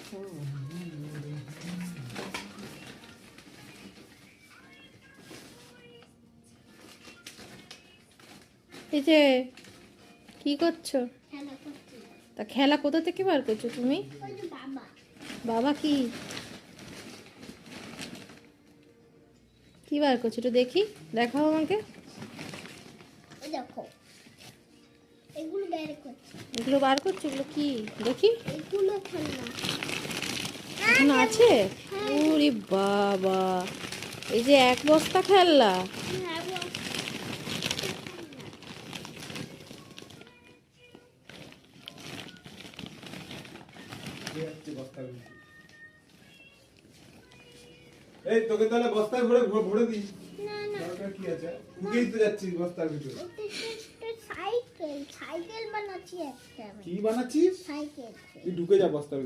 এই যে কি করছো? তা খেলা কোথা থেকে বার করছো তুমি? বাবা কি কি বার করছো একটু দেখি, দেখাও আমাকে। দেখো এগুলো বের করছি। এগুলো বার করছো? এগুলো কি দেখি? এগুলো খেলনা। এখন আছে? ওরে বাবা, এই যে এক বস্তা খেলনা। এই তোকে তাহলে বস্তায় ভরে ভরে দিই। না না, দরকার কি আছে? ঢুকেই তো যাচ্ছিস বস্তার ভিতরে। সাইকেল সাইকেল বানাচ্ছি একটা আমি। কি বানাচ্ছিস? সাইকেল। তুই ঢুকে যা বস্তার ভিতরে।